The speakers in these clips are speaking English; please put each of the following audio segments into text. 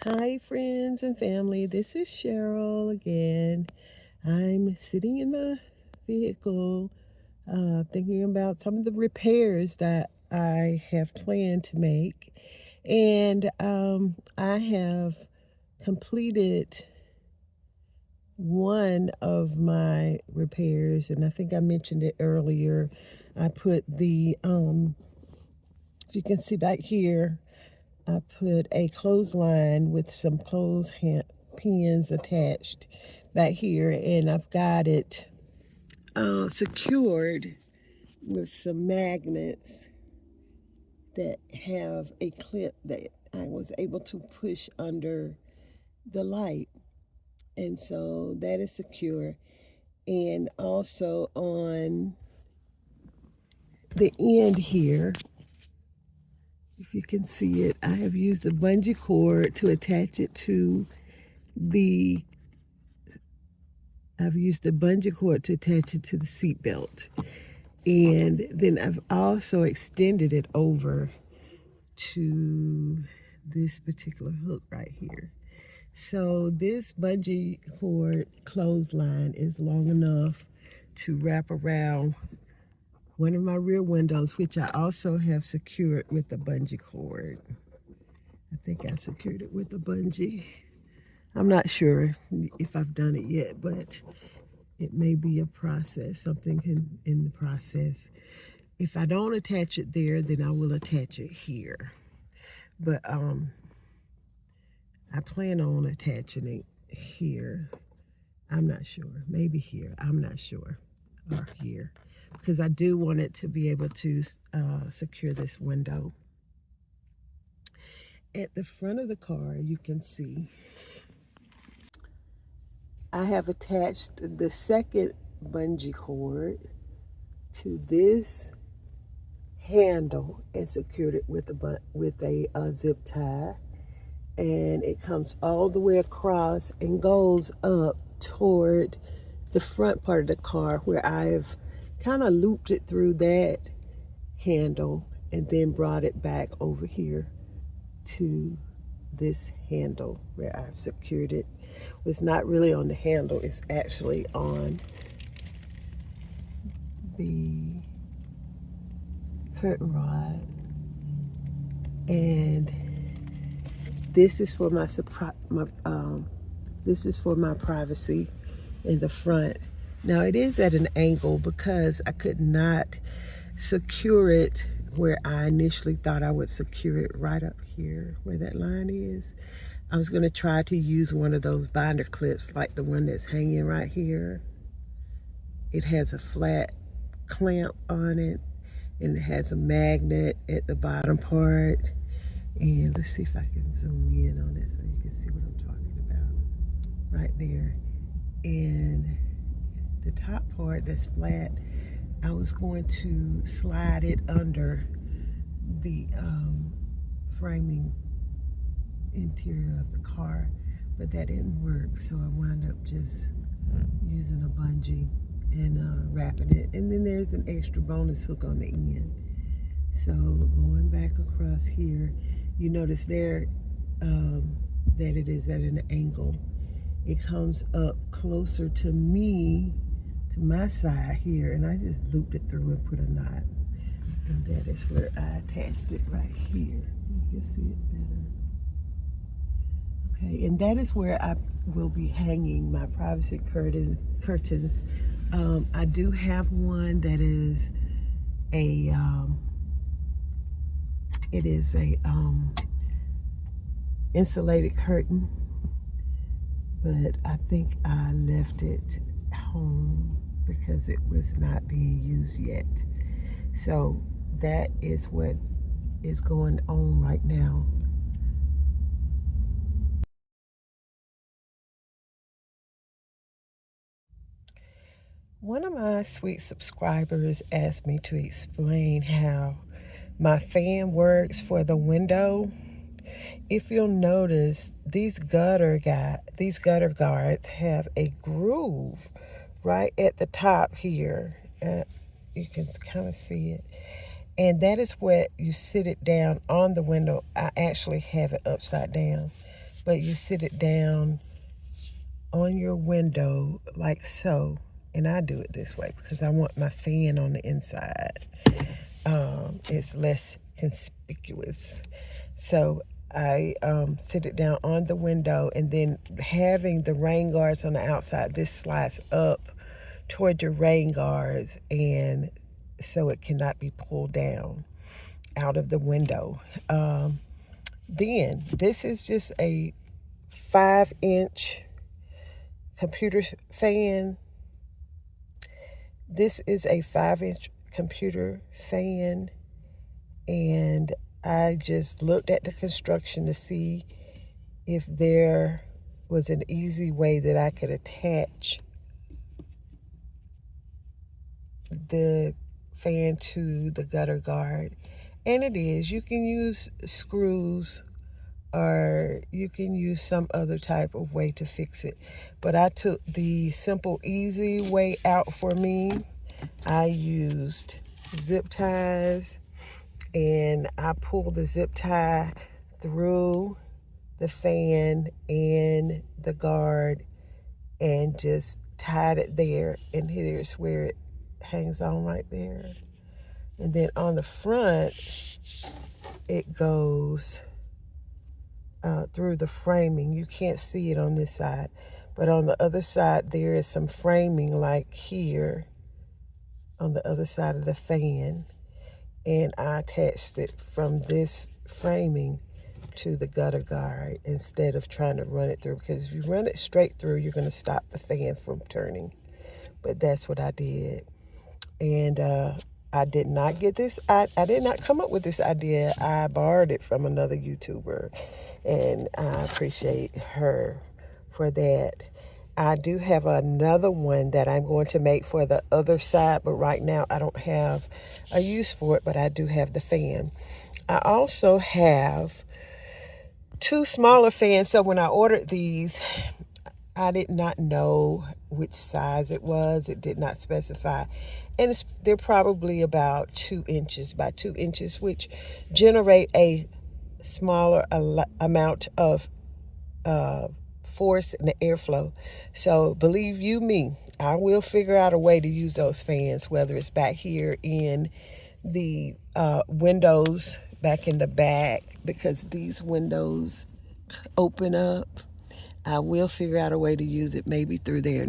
Hi, friends and family. This is Cheryl again. I'm sitting in the vehicle thinking about some of the repairs that I have planned to make. And I have completed one of my repairs, and I think I mentioned it earlier. I put if you can see back here, I put a clothesline with some pins attached back here, and I've got it secured with some magnets that have a clip that I was able to push under the light. And so that is secure. And also on the end here, if you can see it, I have used the bungee cord to attach it to the I've used the bungee cord to attach it to the seat belt. And then I've also extended it over to this particular hook right here. So this bungee cord clothesline is long enough to wrap around one of my rear windows, which I also have secured with the bungee cord. I think I secured it with the bungee. I'm not sure if I've done it yet, but it may be a process, something in the process. If I don't attach it there, then I will attach it here. But I plan on attaching it here. I'm not sure. Maybe here. I'm not sure. Or here. Because I do want it to be able to secure this window. At the front of the car, you can see I have attached the second bungee cord to this handle and secured it with a zip tie, and it comes all the way across and goes up toward the front part of the car, where I've kind of looped it through that handle and then brought it back over here to this handle where I've secured it. It's not really on the handle, it's actually on the curtain rod. And this is for this is for my privacy in the front. Now it is at an angle because I could not secure it where I initially thought I would secure it, right up here where that line is. I was going to try to use one of those binder clips like the one that's hanging right here. It has a flat clamp on it, and it has a magnet at the bottom part. And let's see if I can zoom in on it so you can see what I'm talking about right there. And the top part that's flat, I was going to slide it under the framing interior of the car, but that didn't work, so I wound up just using a bungee and wrapping it. And then there's an extra bonus hook on the end. So going back across here, you notice there that it is at an angle. It comes up closer to me, to my side here, and I just looped it through and put a knot. And that is where I attached it right here. You can see it better. Okay, and that is where I will be hanging my privacy curtains. I do have one that is a insulated curtain, but I think I left it home because it was not being used yet. So that is what is going on right now. One of my sweet subscribers asked me to explain how my fan works for the window. If you'll notice, these gutter guards have a groove right at the top here. You can kind of see it. And that is what you sit it down on the window. I actually have it upside down. but you sit it down on your window like so. And I do it this way because I want my fan on the inside. It's less conspicuous. So I sit it down on the window, and then having the rain guards on the outside, this slides up toward your rain guards, and so it cannot be pulled down out of the window. Then this is just a 5-inch computer fan. This is a 5-inch computer fan, and I just looked at the construction to see if there was an easy way that I could attach the fan to the gutter guard. And it is. You can use screws, or you can use some other type of way to fix it. But I took the simple, easy way out for me. I used zip ties, and I pulled the zip tie through the fan and the guard and just tied it there. And here's where it hangs on right there. And then on the front, it goes through the framing. You can't see it on this side, but on the other side there is some framing like here on the other side of the fan, and I attached it from this framing to the gutter guard instead of trying to run it through, because if you run it straight through, you're going to stop the fan from turning. But that's what I did. And I did not get this. I did not come up with this idea. I borrowed it from another YouTuber, and I appreciate her for that. I do have another one that I'm going to make for the other side, but right now I don't have a use for it, but I do have the fan. I also have 2 smaller fans. So when I ordered these, I did not know which size it was. It did not specify. And they're probably about 2 inches by 2 inches, which generate a smaller amount of force in the airflow. So believe you me, I will figure out a way to use those fans, whether it's back here in the windows back in the back, because these windows open up. I will figure out a way to use it maybe through there.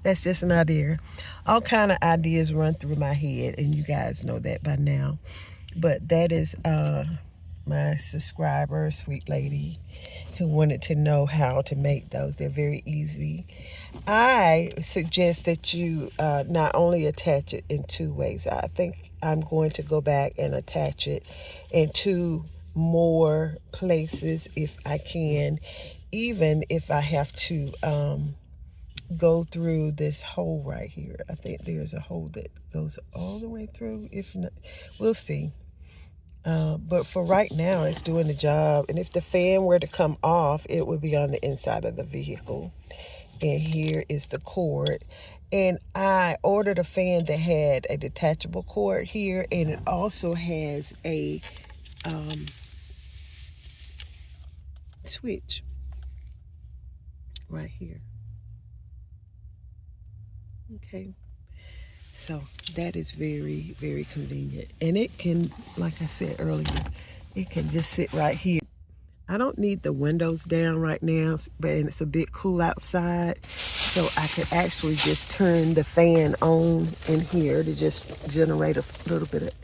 That's just an idea. All kind of ideas run through my head, and you guys know that by now. But that is my subscriber, sweet lady, who wanted to know how to make those. They're very easy. I suggest that you not only attach it in 2 ways. I think I'm going to go back and attach it in 2 more places if I can, even if I have to go through this hole right here. I think there's a hole that goes all the way through. If not, we'll see. But for right now, it's doing the job. And if the fan were to come off, it would be on the inside of the vehicle. And here is the cord. And I ordered a fan that had a detachable cord here, and it also has a switch right here. Okay, so that is very, very convenient. And it can, like I said earlier, it can just sit right here. I don't need the windows down right now, but it's a bit cool outside, so I could actually just turn the fan on in here to just generate a little bit of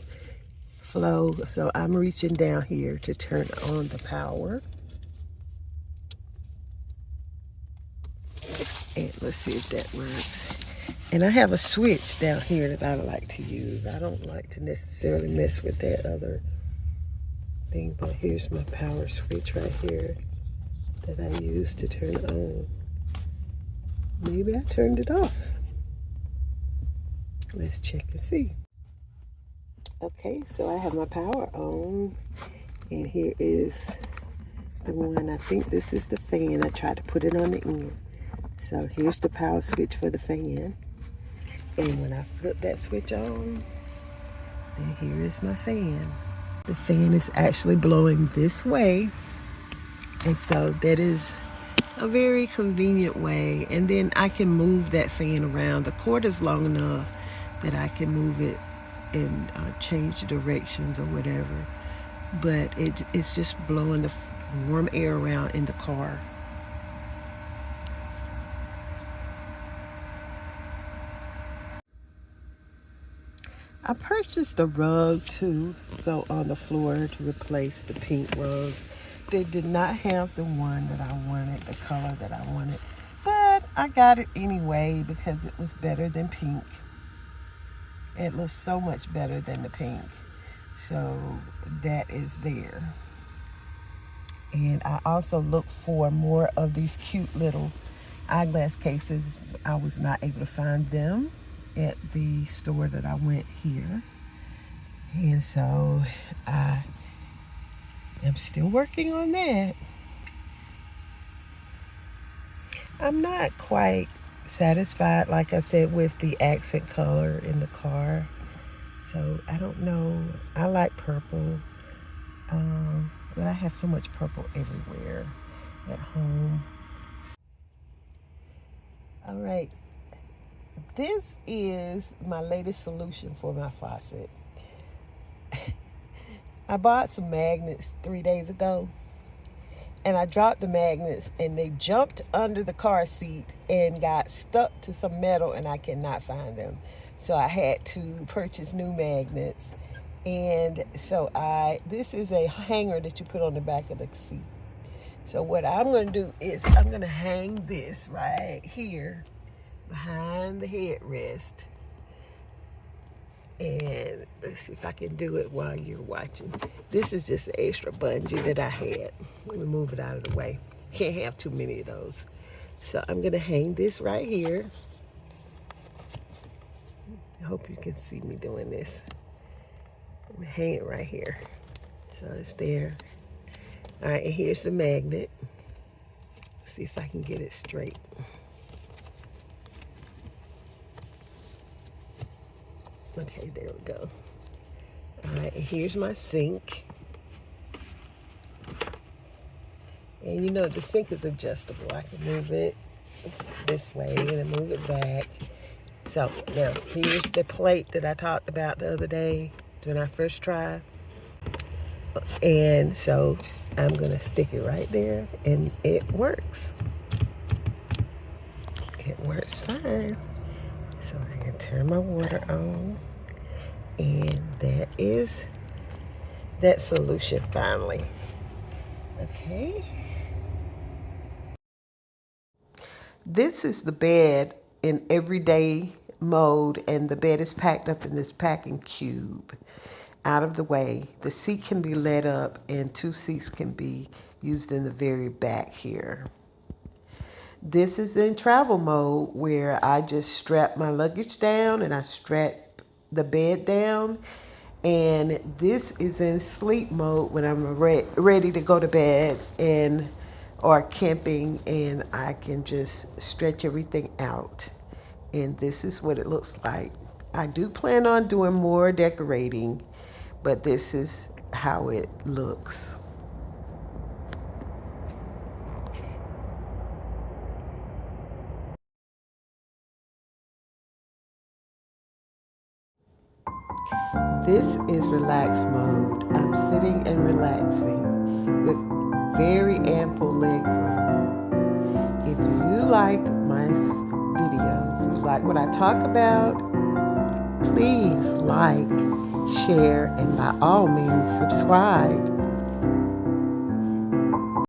flow. So I'm reaching down here to turn on the power. And let's see if that works. And I have a switch down here that I like to use. I don't like to necessarily mess with that other thing, but here's my power switch right here that I use to turn it on. Maybe I turned it off. Let's check and see. Okay, so I have my power on, and here is the one. I think this is the fan. I tried to put it on the end. So here's the power switch for the fan. And when I flip that switch on, and here is my fan. The fan is actually blowing this way, And so that is a very convenient way. And then I can move that fan around. The cord is long enough that I can move it and change directions or whatever. But it's just blowing the warm air around in the car. I purchased a rug to go on the floor to replace the pink rug. They did not have the one that I wanted, the color that I wanted, but I got it anyway because it was better than pink. It looks so much better than the pink. So that is there. And I also looked for more of these cute little eyeglass cases. I was not able to find them at the store that I went here. And so I am still working on that. I'm not quite satisfied, like I said, with the accent color in the car. So I don't know. I like purple, but I have so much purple everywhere at home. All right. This is my latest solution for my faucet. I bought some magnets 3 days ago, and I dropped the magnets and they jumped under the car seat and got stuck to some metal, and I cannot find them. So I had to purchase new magnets. And so this is a hanger that you put on the back of the seat. So what I'm going to do is I'm going to hang this right here behind the headrest. And let's see if I can do it while you're watching. This is just an extra bungee that I had. Let me move it out of the way. Can't have too many of those. So I'm gonna hang this right here. I hope you can see me doing this. I'm gonna hang it right here. So it's there. All right, and here's the magnet. Let's see if I can get it straight. Okay, there we go. All right, and here's my sink. And you know, the sink is adjustable. I can move it this way and then move it back. So now here's the plate that I talked about the other day when I first tried. And so I'm gonna stick it right there, and it works. It works fine. So I can turn my water on. And that is that solution finally. Okay. This is the bed in everyday mode, and the bed is packed up in this packing cube out of the way. The seat can be let up, and 2 seats can be used in the very back here. This is in travel mode, where I just strap my luggage down and I strap the bed down. And this is in sleep mode when I'm ready to go to bed or camping, and I can just stretch everything out. And this is what it looks like. I do plan on doing more decorating, but this is how it looks. This is relax mode. I'm sitting and relaxing with very ample leg room. If you like my videos, you like what I talk about, please like, share, and by all means subscribe.